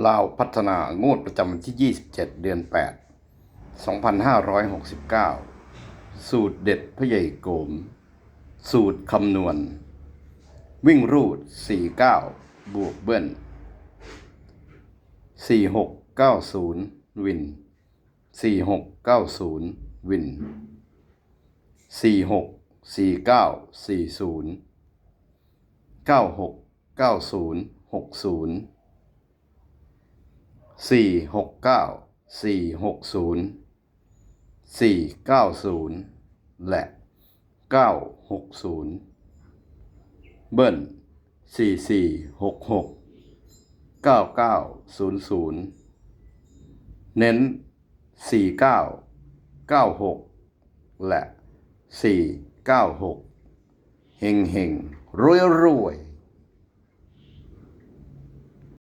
ลาวพัฒนางวดประจำวันที่ 27 เดือน 8 2569 สูตรเด็ดพ่อใหญ่โกม สูตรคำนวณ วิ่งรูด 49 บวกเบิ้ล 4690 วิน 4690 วิน 464940 969060 469460 490 และ960 เบิ้ล4466 9900 เน้น4996และ496 เฮงเฮงรวยรวย